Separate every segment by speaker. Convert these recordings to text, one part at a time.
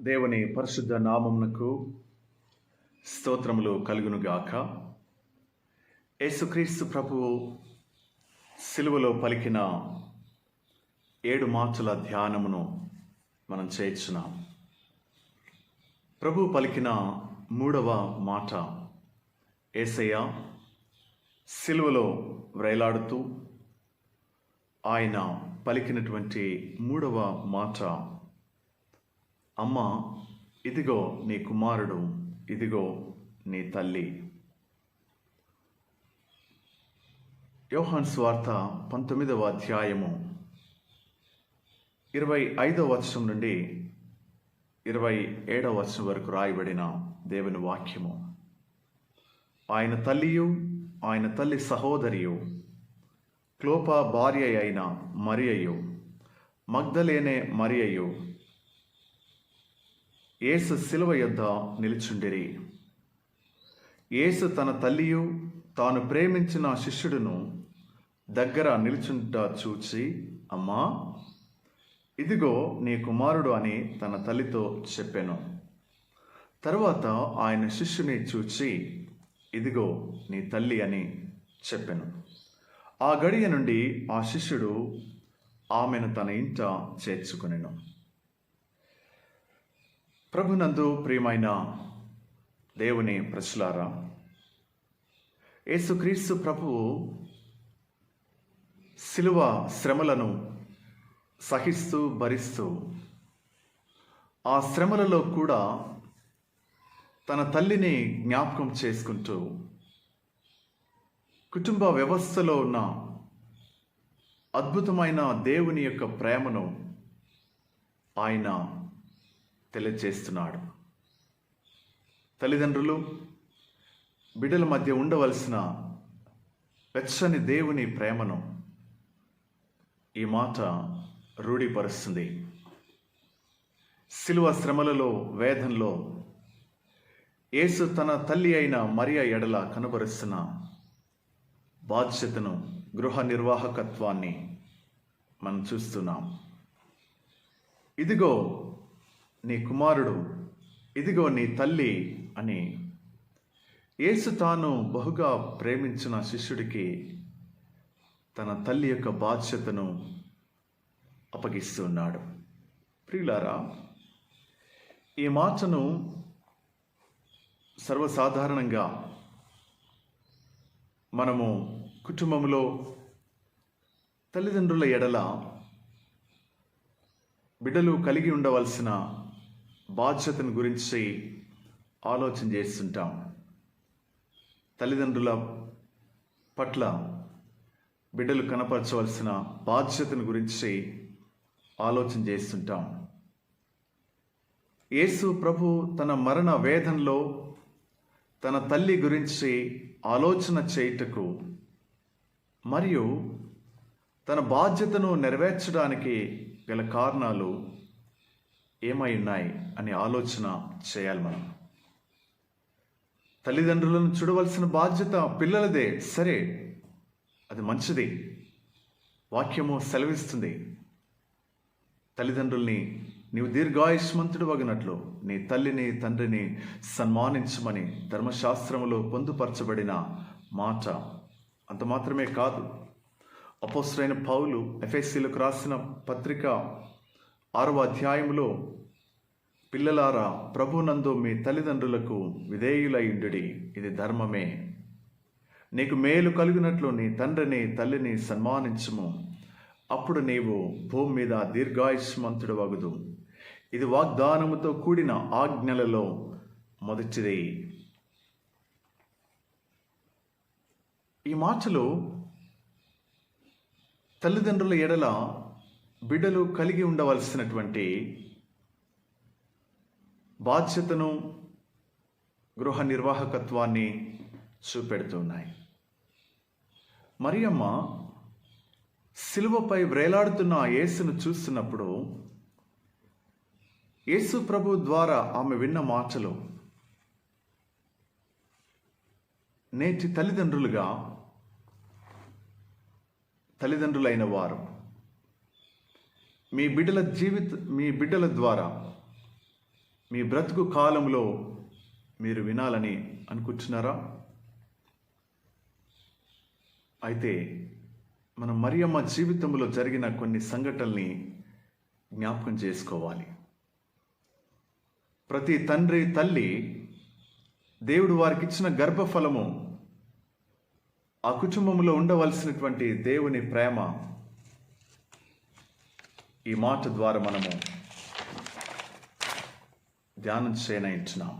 Speaker 1: దేవుని పరిశుద్ధ నామమునకు స్తోత్రములు కలుగునుగాక. యేసుక్రీస్తు ప్రభువు సిలువలో పలికిన 7 మాటల ధ్యానమును మనం చేర్చున్నాం. ప్రభువు పలికిన 3వ మాట, యేసయ్య సిలువలో వ్రేలాడుతూ ఆయన పలికినటువంటి 3వ మాట, అమ్మా, ఇదిగో నీ కుమారుడు, ఇదిగో నీ తల్లి. యోహాను సువార్త 19వ అధ్యాయము 25వ వచనం నుండి 27వ వచనం వరకు రాయబడిన దేవుని వాక్యము. ఆయన తల్లియు ఆయన తల్లి సహోదరియు క్లోపా భార్య అయిన మరియయు మగ్దలేనే మరియయు యేసు శిలువ యొద్ద నిలుచుండిరి. యేసు తన తల్లియు తాను ప్రేమించిన శిష్యుడును దగ్గర నిలుచుంట చూచి, అమ్మా, ఇదిగో నీ కుమారుడు అని తన తల్లితో చెప్పెను. తరువాత ఆయన శిష్యుని చూచి, ఇదిగో నీ తల్లి అని చెప్పెను. ఆ గడియ నుండి ఆ శిష్యుడు ఆమెను తన ఇంట చేర్చుకొనెను. ప్రభునందు ప్రియమైన దేవుని ప్రజలారా, యేసుక్రీస్తు ప్రభువు శిలువ శ్రమలను సహిస్తూ భరిస్తూ ఆ శ్రమలలో కూడా తన తల్లిని జ్ఞాపకం చేసుకుంటూ కుటుంబ వ్యవస్థలో ఉన్న అద్భుతమైన దేవుని యొక్క ప్రేమను ఆయన తెలియజేస్తున్నాడు. తల్లిదండ్రులు బిడ్డల మధ్య ఉండవలసిన వెచ్చని దేవుని ప్రేమను ఈ మాట రూఢిపరుస్తుంది. శిలువ శ్రమలలో, వేదనలో యేసు తన తల్లి అయిన మరియ ఎడల కనబరుస్తున్న బాధ్యతను, గృహ నిర్వాహకత్వాన్ని మనం చూస్తున్నాం. ఇదిగో నీ కుమారుడు, ఇదిగో నీ తల్లి అని యేసు తాను బహుగా ప్రేమించిన శిష్యుడికి తన తల్లి యొక్క బాధ్యతను అప్పగిస్తున్నాడు. ప్రియులారా, ఈ మాటను సర్వసాధారణంగా మనము కుటుంబంలో తల్లిదండ్రుల ఎడల బిడ్డలు కలిగి ఉండవలసిన బాధ్యతను గురించి ఆలోచన చేస్తుంటాం. తల్లిదండ్రుల పట్ల బిడ్డలు కనపరచవలసిన బాధ్యతను గురించి ఆలోచన చేస్తుంటాం. యేసు ప్రభు తన మరణ వేదనలో తన తల్లి గురించి ఆలోచన చేయుటకు మరియు తన బాధ్యతను నెరవేర్చడానికి గల కారణాలు ఏమై ఉన్నాయి అని ఆలోచన చేయాలి. మనం తల్లిదండ్రులను చూడవలసిన బాధ్యత పిల్లలదే, సరే, అది మంచిది. వాక్యము సెలవిస్తుంది, తల్లిదండ్రుల్ని నీవు దీర్ఘాయుష్మంతుడు వగినట్లు నీ తల్లిని తండ్రిని సన్మానించమని ధర్మశాస్త్రములో పొందుపరచబడిన మాట. అంత మాత్రమే కాదు, అపోస్తలుడైన పౌలు ఎఫెసీయులకు రాసిన పత్రిక 6వ అధ్యాయములో, పిల్లలారా, ప్రభునందు మీ తల్లిదండ్రులకు విధేయులయుండుడి, ఇది ధర్మమే. నీకు మేలు కలిగినట్లు నీ తండ్రిని తల్లిని సన్మానించుము, అప్పుడు నీవు భూమి మీద దీర్ఘాయుష్మంతుడు వగుదు. ఇది వాగ్దానముతో కూడిన ఆజ్ఞలలో మొదటిది. ఈ మాటలు తల్లిదండ్రుల ఎడల బిడ్డలు కలిగి ఉండవలసినటువంటి బాధ్యతను, గృహ నిర్వాహకత్వాన్ని చూపెడుతున్నాయి. మరియమ్మ సిలువపై వ్రేలాడుతున్న యేసును చూస్తున్నప్పుడు యేసు ప్రభు ద్వారా ఆమె విన్న మాటలు నేటి తల్లిదండ్రులైన వారు మీ బిడ్డల ద్వారా మీ బ్రతుకు కాలంలో మీరు వినాలని అనుకుంటున్నారా? అయితే మనం మరియమ్మ జీవితంలో జరిగిన కొన్ని సంఘటనల్ని జ్ఞాపకం చేసుకోవాలి. ప్రతి తండ్రి తల్లి దేవుడు వారికి ఇచ్చిన గర్భఫలము, ఆ కుటుంబంలో ఉండవలసినటువంటి దేవుని ప్రేమ ఈ మాట ద్వారా మనము ధ్యానం చేయనించున్నాం.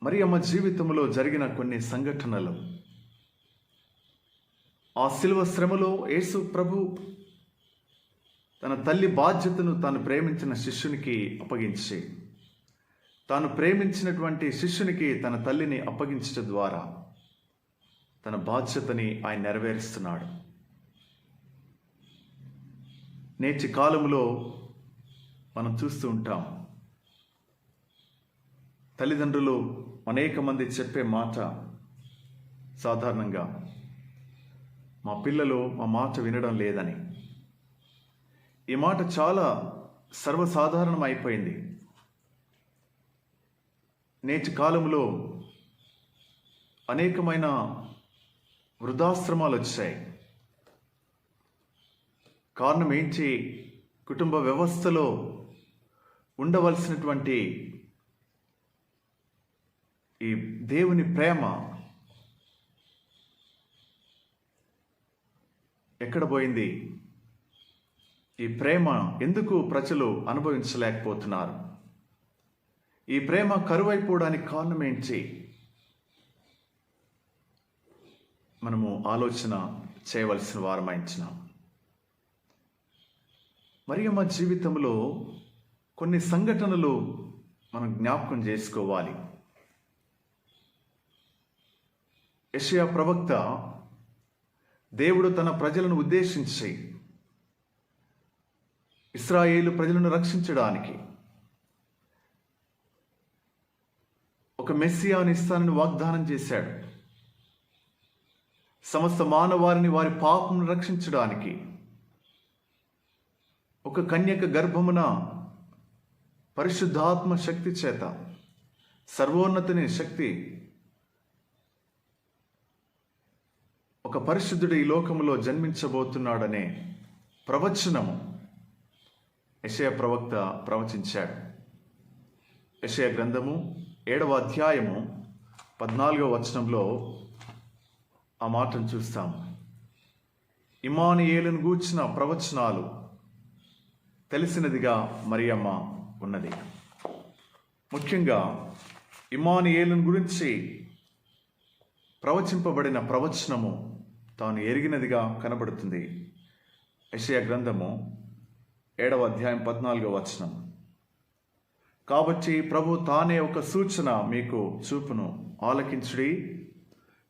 Speaker 1: మరియమ్మ జీవితంలో జరిగిన కొన్ని సంఘటనలు, ఆ శిలువ శ్రమలో యేసు ప్రభు తన తల్లి బాధ్యతను తాను ప్రేమించిన శిష్యునికి అప్పగించి, తాను ప్రేమించినటువంటి శిష్యునికి తన తల్లిని అప్పగించడం ద్వారా తన బాధ్యతని ఆయన నెరవేరుస్తున్నాడు. నేటి కాలంలో మనం చూస్తూ ఉంటాం, తల్లిదండ్రులు అనేక మంది చెప్పే మాట సాధారణంగా, మా పిల్లలు మా మాట వినడం లేదని. ఈ మాట చాలా సర్వసాధారణం అయిపోయింది. నేటి కాలంలో అనేకమైన వృద్ధాశ్రమాలు వచ్చాయి. కారణం ఏంటి? కుటుంబ వ్యవస్థలో ఉండవలసినటువంటి ఈ దేవుని ప్రేమ ఎక్కడ పోయింది? ఈ ప్రేమ ఎందుకు ప్రజలు అనుభవించలేకపోతున్నారు? ఈ ప్రేమ కరువైపోవడానికి కారణం ఏంటి? మనము ఆలోచన చేయవలసిన వారమైంచినాం. మరియమ్మ జీవితంలో కొన్ని సంఘటనలు మనం జ్ఞాపకం చేసుకోవాలి. యెషయా ప్రవక్త దేవుడు తన ప్రజలను ఉద్దేశించి ఇశ్రాయేలు ప్రజలను రక్షించడానికి ఒక మెస్సియాను ఇస్తానని వాగ్దానం చేశాడు. సమస్త మానవారిని వారి పాపమును రక్షించడానికి ఒక కన్యక గర్భమున పరిశుద్ధాత్మ శక్తి చేత, సర్వోన్నతిని శక్తి, ఒక పరిశుద్ధుడు ఈ లోకములో జన్మించబోతున్నాడనే ప్రవచనము యెషయా ప్రవక్త ప్రవచించాడు. యెషయా గ్రంథము 7వ అధ్యాయము 14వ వచనంలో ఆ మాటను చూస్తాం. ఇమ్మానుయేలును గూర్చిన ప్రవచనాలు తెలిసినదిగా మరియమ్మ ఉన్నది. ముఖ్యంగా ఇమ్మానుయేలును గురించి ప్రవచింపబడిన ప్రవచనము తాను ఎరిగినదిగా కనబడుతుంది. యెషయా గ్రంథము 7వ అధ్యాయం 14వ వచనం. కాబట్టి ప్రభు తానే ఒక సూచన మీకు చూపును, ఆలకించుడి.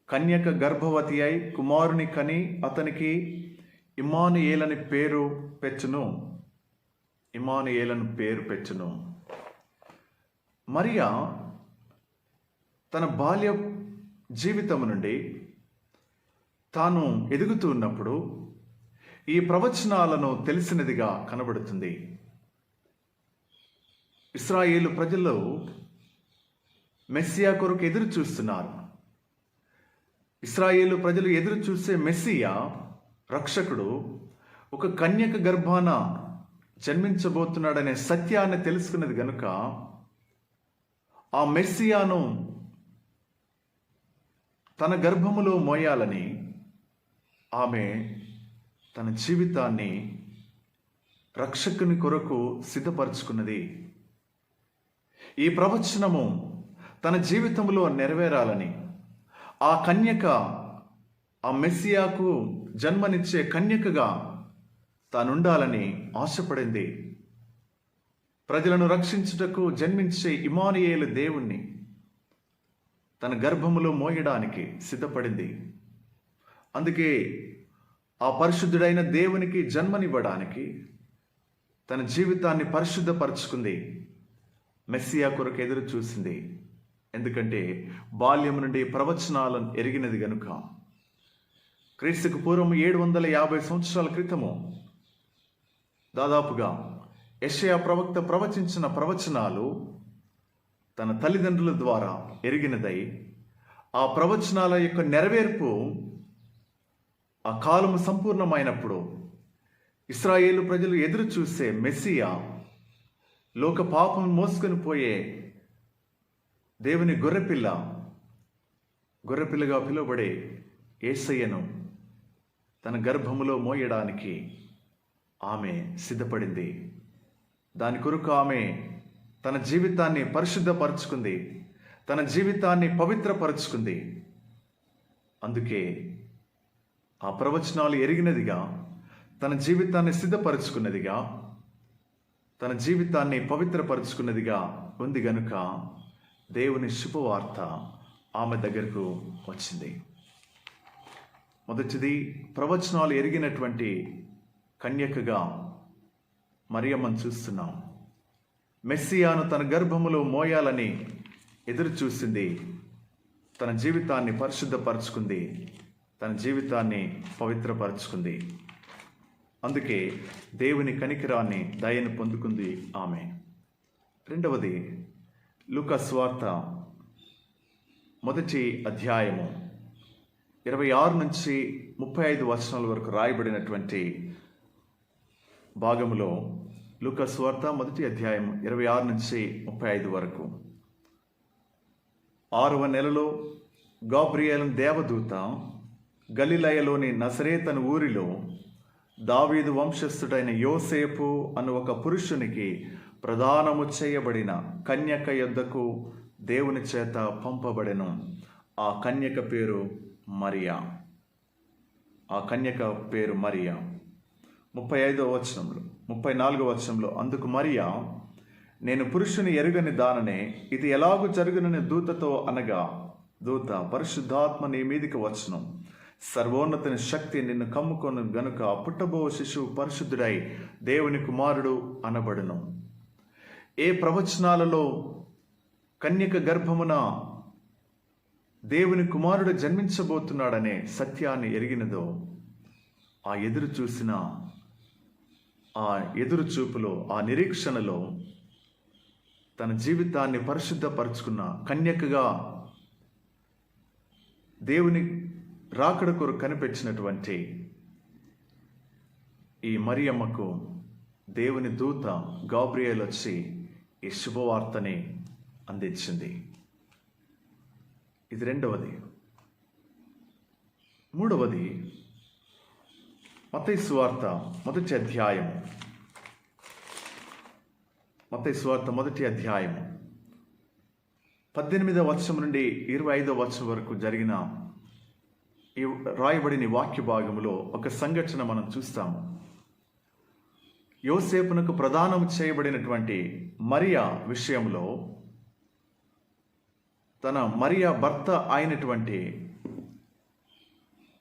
Speaker 1: కన్యక గర్భవతి అయి కుమారుని కని అతనికి ఇమ్మానుయేలని పేరు పెట్టును. ఇమ్మానుయేలను పేరు పెట్టును. మరియా తన బాల్య జీవితం నుండి తాను ఎదుగుతూ ఉన్నప్పుడు ఈ ప్రవచనాలను తెలిసినదిగా కనబడుతుంది. ఇశ్రాయేలు ప్రజలు మెస్సియా కొరకు ఎదురు చూస్తున్నారు. ఇశ్రాయేలు ప్రజలు ఎదురు చూసే మెస్సియా రక్షకుడు ఒక కన్యక గర్భాన జన్మించబోతున్నాడనే సత్యాన్ని తెలుసుకున్నది గనుక ఆ మెస్సియాను తన గర్భములో మోయాలని ఆమె తన జీవితాన్ని రక్షకుని కొరకు సిద్ధపరచుకున్నది. ఈ ప్రవచనము తన జీవితంలో నెరవేరాలని, ఆ కన్యక ఆ మెస్సియాకు జన్మనిచ్చే కన్యకగా తానుండాలని ఆశపడింది. ప్రజలను రక్షించుటకు జన్మించే ఇమ్మానుయేలు దేవుణ్ణి తన గర్భములో మోయడానికి సిద్ధపడింది. అందుకే ఆ పరిశుద్ధుడైన దేవునికి జన్మనివ్వడానికి తన జీవితాన్ని పరిశుద్ధపరచుకుంది. మెస్సియా కొరకు ఎదురు చూసింది. ఎందుకంటే బాల్యం నుండి ప్రవచనాలను ఎరిగినది గనుక. క్రీస్తుకు పూర్వం 750 సంవత్సరాల క్రితము దాదాపుగా యెషయా ప్రవక్త ప్రవచించిన ప్రవచనాలు తన తల్లిదండ్రుల ద్వారా ఎరిగినదై ఆ ప్రవచనాల యొక్క నెరవేర్పు ఆ కాలము సంపూర్ణమైనప్పుడు ఇశ్రాయేలు ప్రజలు ఎదురు చూసే మెస్సియా, లోక పాపం మోసుకొని పోయే దేవుని గొర్రెపిల్లగా పిలువబడే యేసయ్యను తన గర్భములో మోయడానికి ఆమె సిద్ధపడింది. దాని కొరకు ఆమె తన జీవితాన్ని పరిశుద్ధపరుచుకుంది, తన జీవితాన్ని పవిత్రపరుచుకుంది. అందుకే ఆ ప్రవచనాలు ఎరిగినదిగా, తన జీవితాన్ని సిద్ధపరుచుకున్నదిగా, తన జీవితాన్ని పవిత్రపరుచుకున్నదిగా ఉంది గనుక దేవుని శుభవార్త ఆమె దగ్గరకు వచ్చింది. మొదటిది, ప్రవచనాలు ఎరిగినటువంటి కన్యకగా మరియమ్మను చూస్తున్నాం. మెస్సియాను తన గర్భములో మోయాలని ఎదురు చూసింది. తన జీవితాన్ని పరిశుద్ధపరచుకుంది, తన జీవితాన్ని పవిత్రపరచుకుంది. అందుకే దేవుని కనికరాన్ని, దయను పొందుకుంది ఆమె. రెండవది, లూకా సువార్త 1వ అధ్యాయము 26 నుంచి 35 వచనాల వరకు రాయబడినటువంటి భాగములో, లూకా సువార్త 1వ అధ్యాయం 26 నుంచి 35 వరకు. 6వ నెలలో గాబ్రియేలు దేవదూత గలిలయలోని నజరేతను ఊరిలో దావీదు వంశస్థుడైన యోసేపు అను ఒక పురుషునికి ప్రదానము చేయబడిన కన్యక యొద్దకు దేవుని చేత పంపబడెను. ఆ కన్యక పేరు మరియా. 35వ వచనంలో, 34వ వచనంలో, అందుకు మరియా, నేను పురుషుని ఎరుగని దాననే, ఇది ఎలాగూ జరుగునని దూతతో అనగా, దూత, పరిశుద్ధాత్మ నీ మీదికి వచ్చును, సర్వోన్నతిని శక్తి నిన్ను కమ్ముకొను గనుక పుట్టబో శిశువు పరిశుద్ధుడై దేవుని కుమారుడు అనబడును. ఏ ప్రవచనాలలో కన్యక గర్భమున దేవుని కుమారుడు జన్మించబోతున్నాడనే సత్యాన్ని ఎరిగినదో, ఆ ఎదురు చూపులో, ఆ నిరీక్షణలో తన జీవితాన్ని పరిశుద్ధపరుచుకున్న కన్యకగా దేవుని రాకడ కొరకు కనిపించినటువంటి ఈ మరియమ్మకు దేవుని దూత గాబ్రియేలు వచ్చి ఈ శుభవార్తని అందించింది. ఇది రెండవది. మూడవది, మత్తయి సువార్త 1వ అధ్యాయం, మత్తయి సువార్త 1వ అధ్యాయం 18వ వచనం నుండి 25వ వచనం వరకు జరిగిన ఈ రాయబడిన వాక్య భాగంలో ఒక సంఘటన మనం చూస్తాము. యోసేపునకు ప్రదానం చేయబడినటువంటి మరియా విషయంలో, తన మరియా భర్త అయినటువంటి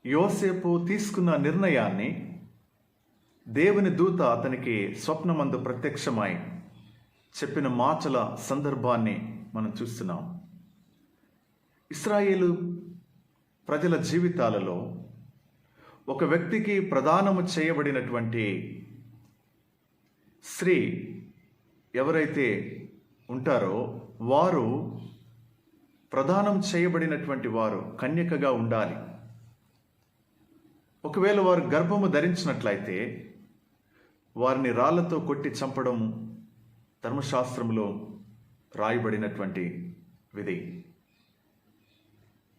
Speaker 1: యోసేపు తీసుకున్న నిర్ణయాన్ని దేవుని దూత అతనికి స్వప్నమందు ప్రత్యక్షమై చెప్పిన మాటల సందర్భాన్ని మనం చూస్తున్నాం. ఇశ్రాయేలు ప్రజల జీవితాలలో ఒక వ్యక్తికి ప్రదానము చేయబడినటువంటి స్త్రీ ఎవరైతే ఉంటారో వారు, ప్రదానం చేయబడినటువంటి వారు కన్యకగా ఉండాలి. ఒకవేళ వారు గర్భము ధరించినట్లయితే వారిని రాళ్లతో కొట్టి చంపడం ధర్మశాస్త్రంలో రాయబడినటువంటి విధి.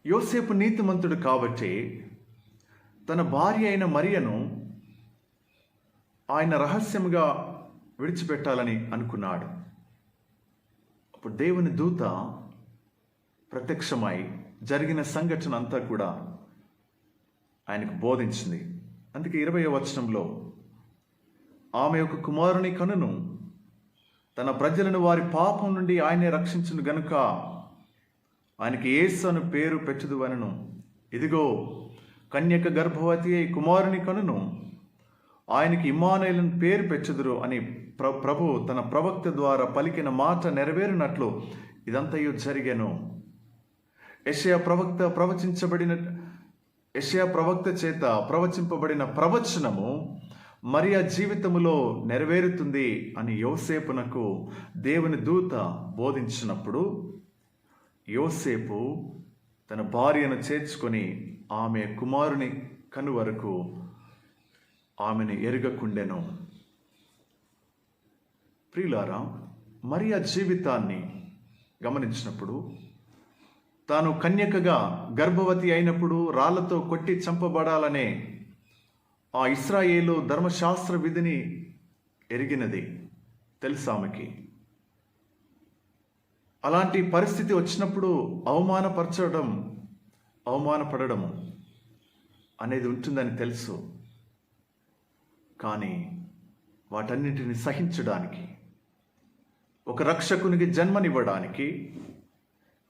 Speaker 1: యోసేపు నీతిమంతుడు కాబట్టి తన భార్య అయిన మరియను ఆయన రహస్యంగా విడిచిపెట్టాలని అనుకున్నాడు. అప్పుడు దేవుని దూత ప్రత్యక్షమై జరిగిన సంఘటన అంతా కూడా ఆయనకు బోధించింది. అందుకే 20వ వచనంలో, ఆమె ఒక కుమారుని కనును, తన ప్రజలను వారి పాపం నుండి ఆయనే రక్షించును గనుక ఆయనకి యేసు అను పేరు పెట్టుదువనెను. ఇదిగో, కన్యక గర్భవతి అయి కుమారుని కనును, ఆయనకి ఇమ్మానుయేలు పేరు పెట్టుదురు అని ప్రభు తన ప్రవక్త ద్వారా పలికిన మాట నెరవేరినట్లు ఇదంతయు జరిగెను. యెషయా ప్రవక్త చేత ప్రవచింపబడిన ప్రవచనము మరియ జీవితములో నెరవేరుతుంది అని యోసేపునకు దేవుని దూత బోధించినప్పుడు యోసేపు తన భార్యను చేర్చుకొని ఆమె కుమారుని కను వరకు ఆమెను ఎరుగకుండెను. ప్రియులారా, మరియ జీవితాన్ని గమనించినప్పుడు తాను కన్యకగా గర్భవతి అయినప్పుడు రాళ్లతో కొట్టి చంపబడాలనే ఆ ఇశ్రాయేలు ధర్మశాస్త్ర విధిని ఎరిగినది తెలుసు ఆమెకి. అలాంటి పరిస్థితి వచ్చినప్పుడు అవమానపడడం అనేది ఉంటుందని తెలుసు. కానీ వాటన్నిటిని సహించడానికి, ఒక రక్షకునికి జన్మనివ్వడానికి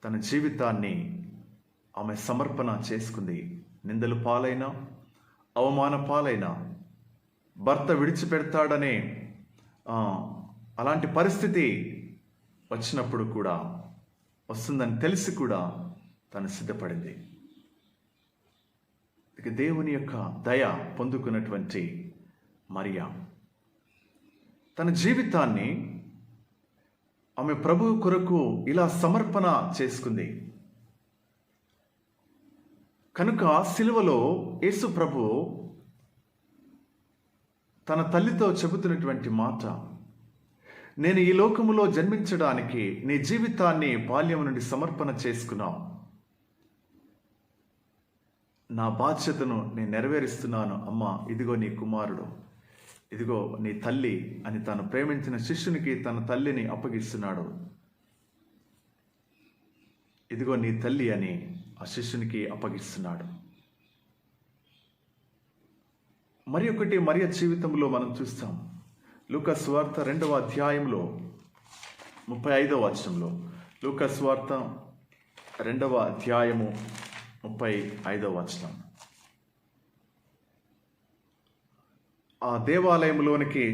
Speaker 1: తన జీవితాన్ని ఆమె సమర్పణ చేసుకుంది. నిందలు పాలైనా, అవమాన పాలైనా, భర్త విడిచిపెడతాడనే అలాంటి పరిస్థితి వచ్చినప్పుడు కూడా, వస్తుందని తెలిసి కూడా తను సిద్ధపడింది. ఇక దేవుని యొక్క దయ పొందుకున్నటువంటి మరియ తన జీవితాన్ని ఆమె ప్రభువు కొరకు ఇలా సమర్పణ చేసుకుంది. కనుక సిలువలో యేసు ప్రభు తన తల్లితో చెబుతున్నటువంటి మాట, నేను ఈ లోకములో జన్మించడానికి నీ జీవితాన్ని బాల్యం నుండి సమర్పణ చేసుకున్నావు. నా బాధ్యతను నేను నెరవేరుస్తున్నాను అమ్మా, ఇదిగో నీ కుమారుడు, ఇదిగో నీ తల్లి అని తాను ప్రేమించిన శిష్యునికి తన తల్లిని అప్పగిస్తున్నాడు. ఇదిగో నీ తల్లి అని ఆ శిష్యునికి అప్పగిస్తున్నాడు. మరి ఒకటి మరియ జీవితంలో మనం చూస్తాం. లూకా సువార్త 2వ అధ్యాయంలో 35వ వచనంలో, లూకా సువార్త 2వ అధ్యాయము 35వ వచనం. ఆ దేవాలయంలోనికి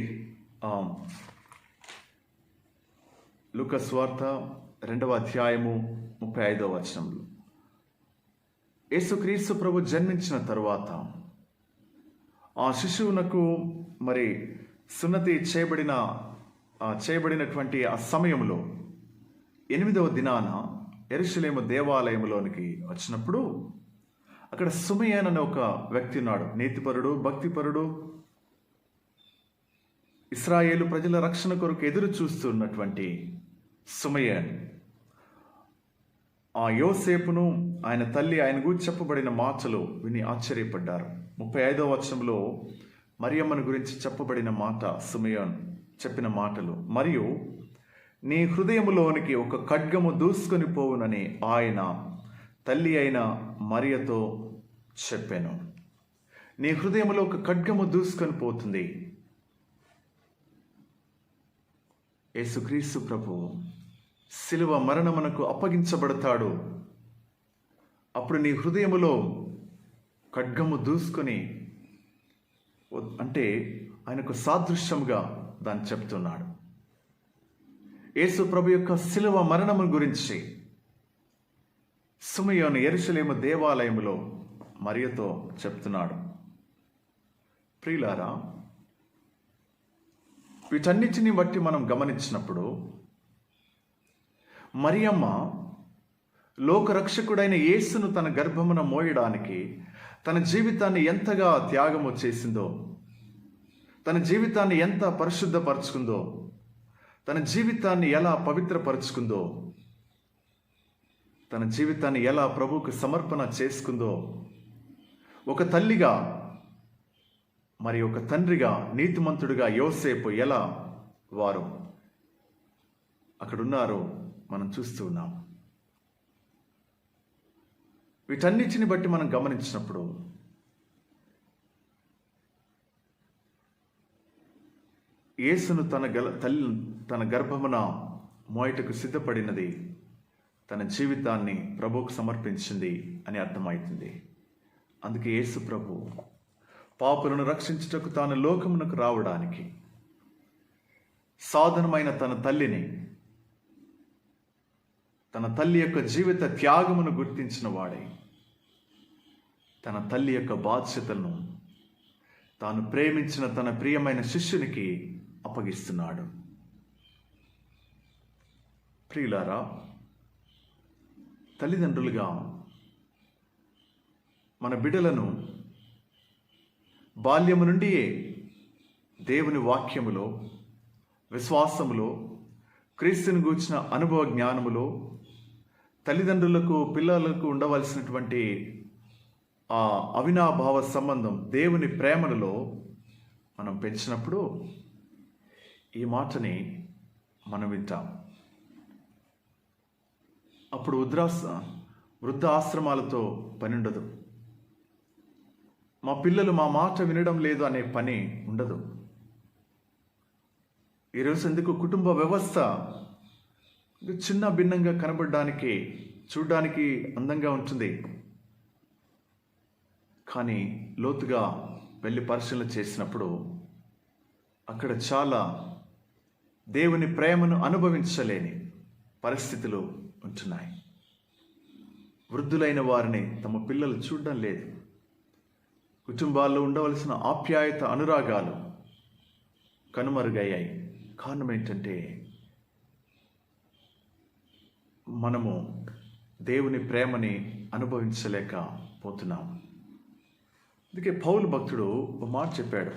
Speaker 1: లూకా సువార్త 2వ అధ్యాయము 35వ వచనంలో యేసుక్రీస్తు ప్రభు జన్మించిన తరువాత ఆ శిశువునకు మరి సున్నతి చేయబడినటువంటి ఆ సమయంలో 8వ దినాన యెరూషలేము దేవాలయంలోనికి వచ్చినప్పుడు అక్కడ సుమయోను అనే ఒక వ్యక్తి ఉన్నాడు. నీతిపరుడు, భక్తిపరుడు, ఇశ్రాయేలు ప్రజల రక్షణ కొరకు ఎదురు చూస్తున్నటువంటి సుమయోను ఆ యోసేపును, ఆయన తల్లి, ఆయన గురించి చెప్పబడిన మాటలు విని ఆశ్చర్యపడ్డారు. 35వ వచనంలో మరియమ్మను గురించి చెప్పబడిన మాట, సుమయోను చెప్పిన మాటలు, మరియు నీ హృదయములోనికి ఒక ఖడ్గము దూసుకొని పోవునని ఆయన తల్లి అయిన మరియతో చెప్పాను. నీ హృదయంలో ఒక ఖడ్గము దూసుకొని పోతుంది. యేసుక్రీస్తు ప్రభు శిలువ మరణమునకు అప్పగించబడతాడు. అప్పుడు నీ హృదయములో ఖడ్గము దూసుకొని, అంటే ఆయనకు సాదృశ్యంగా దాన్ని చెప్తున్నాడు. యేసు ప్రభు యొక్క శిలువ మరణము గురించి సుమయోను యెరూషలేము దేవాలయములో మరియతో చెప్తున్నాడు. ప్రియులారా, వీటన్నిటిని బట్టి మనం గమనించినప్పుడు మరియమ్మ లోకరక్షకుడైన యేసును తన గర్భమున మోయడానికి తన జీవితాన్ని ఎంతగా త్యాగము చేసిందో, తన జీవితాన్ని ఎంత పరిశుద్ధపరుచుకుందో, తన జీవితాన్ని ఎలా పవిత్రపరుచుకుందో, తన జీవితాన్ని ఎలా ప్రభువుకు సమర్పణ చేసుకుందో, ఒక తల్లిగా మరి ఒక తండ్రిగా, నీతిమంతుడిగా యోసేపు ఎలా వారు అక్కడున్నారో మనం చూస్తూ ఉన్నాం. వీటన్నిటిని బట్టి మనం గమనించినప్పుడు యేసును తన గర్భమున మోయటకు సిద్ధపడినది తన జీవితాన్ని ప్రభువుకు సమర్పించింది అని అర్థమవుతుంది. అందుకే యేసు ప్రభు పాపులను రక్షించుటకు తాను లోకమునకు రావడానికి సాధనమైన తన తల్లిని, తన తల్లి యొక్క జీవిత త్యాగమును గుర్తించిన వాడై, తన తల్లి యొక్క బాధ్యతలను, తాను ప్రేమించిన తన ప్రియమైన శిష్యునికి అప్పగిస్తున్నాడు. ప్రియులారా, తల్లిదండ్రులుగా మన బిడ్డలను బాల్యము నుండియే దేవుని వాక్యములో, విశ్వాసములో, క్రీస్తుని గూర్చిన అనుభవ జ్ఞానములో, తల్లిదండ్రులకు పిల్లలకు ఉండవలసినటువంటి ఆ అవినాభావ సంబంధం, దేవుని ప్రేమలో మనం పెంచినప్పుడు ఈ మాటని మనం వింటాం. అప్పుడు వృద్ధ ఆశ్రమాలతో పని ఉండదు. మా పిల్లలు మా మాట వినడం లేదు అనే పని ఉండదు. ఈరోజు ఎందుకు కుటుంబ వ్యవస్థ చిన్న భిన్నంగా కనబడడానికి, చూడడానికి అందంగా ఉంటుంది. కానీ లోతుగా వెళ్ళి పరిశీలన చేసినప్పుడు అక్కడ చాలా దేవుని ప్రేమను అనుభవించలేని పరిస్థితులు ఉంటున్నాయి. వృద్ధులైన వారిని తమ పిల్లలు చూడడం లేదు. కుటుంబాల్లో ఉండవలసిన ఆప్యాయత, అనురాగాలు కనుమరుగయ్యాయి. కారణం ఏంటంటే మనము దేవుని ప్రేమని అనుభవించలేకపోతున్నాం. అందుకే పౌలు భక్తుడు ఒక మాట చెప్పాడు.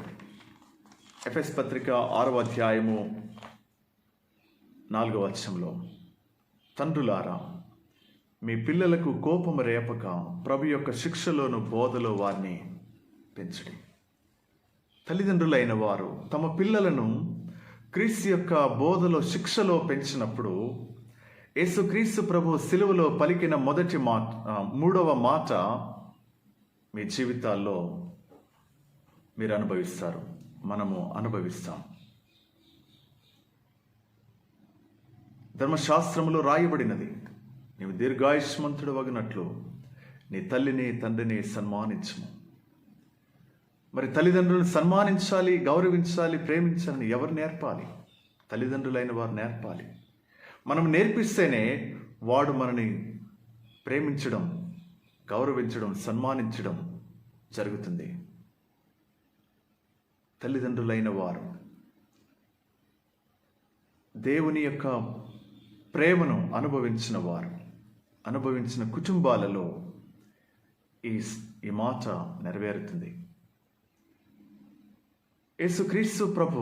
Speaker 1: ఎఫెస్ పత్రిక 6వ అధ్యాయము 4వ వచనంలో, తండ్రులారా, మీ పిల్లలకు కోపము రేపక ప్రభు యొక్క శిక్షలోను బోధలో వారిని పెంచుడి. తల్లిదండ్రులైన వారు తమ పిల్లలను క్రీస్తు యొక్క బోధలో, శిక్షలో పెంచినప్పుడు యేసుక్రీస్తు ప్రభు సిలువలో పలికిన మొదటి మాట, 3వ మాట మీ జీవితాల్లో మీరు అనుభవిస్తారు, మనము అనుభవిస్తాం. ధర్మశాస్త్రములో రాయబడినది, నీవు దీర్ఘాయుష్మంతుడు వగినట్లు నీ తల్లిని తండ్రిని సన్మానించుము. మరి తల్లిదండ్రులను సన్మానించాలి, గౌరవించాలి, ప్రేమించాలని ఎవరు నేర్పాలి? తల్లిదండ్రులైన వారు నేర్పాలి. మనం నేర్పిస్తేనే వాడు మనని ప్రేమించడం, గౌరవించడం, సన్మానించడం జరుగుతుంది. తల్లిదండ్రులైన వారు దేవుని యొక్క ప్రేమను అనుభవించిన వారు, అనుభవించిన కుటుంబాలలో ఈ మాట నెరవేరుతుంది. యేసుక్రీస్తు ప్రభు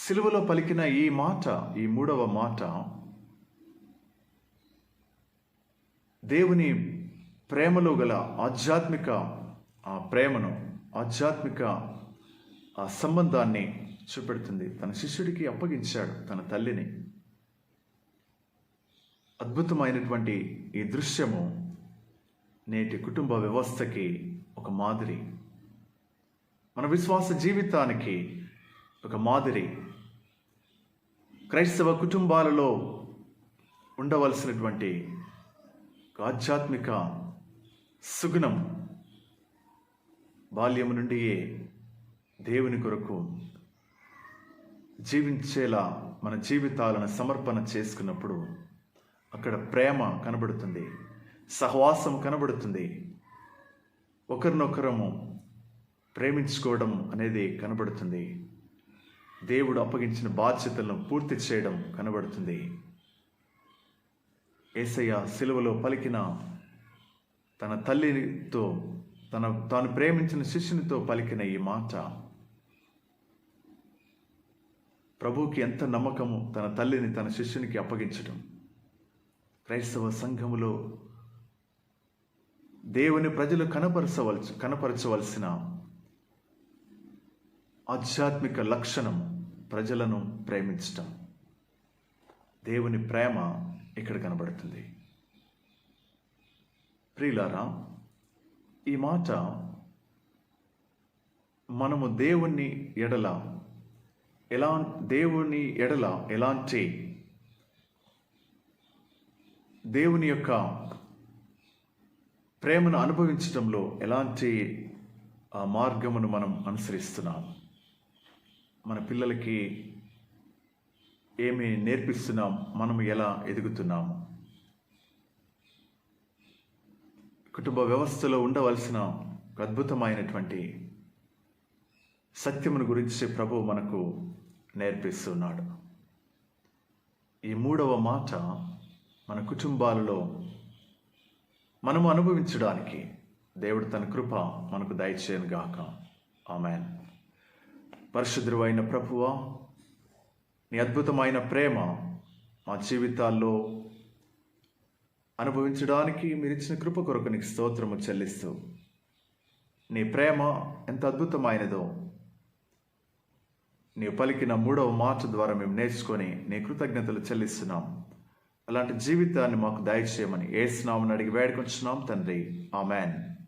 Speaker 1: సిలువలో పలికిన ఈ మాట, ఈ 3వ మాట దేవుని ప్రేమలో గల ఆధ్యాత్మిక ప్రేమను, ఆధ్యాత్మిక సంబంధాన్ని చూపెడుతుంది. తన శిష్యుడికి అప్పగించాడు తన తల్లిని. అద్భుతమైనటువంటి ఈ దృశ్యము నేటి కుటుంబ వ్యవస్థకి ఒక మాదిరి, మన విశ్వాస జీవితానికి ఒక మాదిరి. క్రైస్తవ కుటుంబాలలో ఉండవలసినటువంటి ఆధ్యాత్మిక సుగుణం బాల్యము నుండియే దేవుని కొరకు జీవించేలా మన జీవితాలను సమర్పణ చేసుకున్నప్పుడు అక్కడ ప్రేమ కనబడుతుంది, సహవాసం కనబడుతుంది, ఒకరినొకరము ప్రేమించుకోవడం అనేది కనబడుతుంది, దేవుడు అప్పగించిన బాధ్యతలను పూర్తి చేయడం కనబడుతుంది. యేసయ్య సిలువలో పలికిన తన తల్లితో, తాను ప్రేమించిన శిష్యునితో పలికిన ఈ మాట ప్రభువుకి ఎంత నమ్మకము, తన తల్లిని తన శిష్యునికి అప్పగించడం. క్రైస్తవ సంఘములో దేవుని ప్రజలు కనపరచవలసిన ఆధ్యాత్మిక లక్షణం ప్రజలను ప్రేమించటం. దేవుని ప్రేమ ఇక్కడ కనబడుతుంది. ప్రియులారా, ఈ మాట మనము దేవుని ఎడల ఎలాంటి దేవుని యొక్క ప్రేమను అనుభవించడంలో ఎలాంటి మార్గమును మనం అనుసరిస్తున్నాం, మన పిల్లలకి ఏమి నేర్పిస్తున్నాం, మనము ఎలా ఎదుగుతున్నాము, కుటుంబ వ్యవస్థలో ఉండవలసిన ఒక అద్భుతమైనటువంటి సత్యమును గురించి ప్రభువు మనకు నేర్పిస్తున్నాడు. ఈ మూడవ మాట మన కుటుంబాలలో మనము అనుభవించడానికి దేవుడు తన కృప మనకు దయచేయను గాక. ఆమేన్. పరిశుద్ధుడు అయిన ప్రభువా, నీ అద్భుతమైన ప్రేమ మా జీవితాల్లో అనుభవించడానికి మీరు ఇచ్చిన కృప కొరకు నీకు స్తోత్రము చెల్లిస్తూ, నీ ప్రేమ ఎంత అద్భుతమైనదో నీవు పలికిన మూడవ మాట ద్వారా మేము నేర్చుకొని నీ కృతజ్ఞతలు చెల్లిస్తున్నాం. అలాంటి జీవితాన్ని మాకు దయచేయమని యేసు నామమున అడిగి వేడుకొంచున్నాం తండ్రి. ఆమేన్.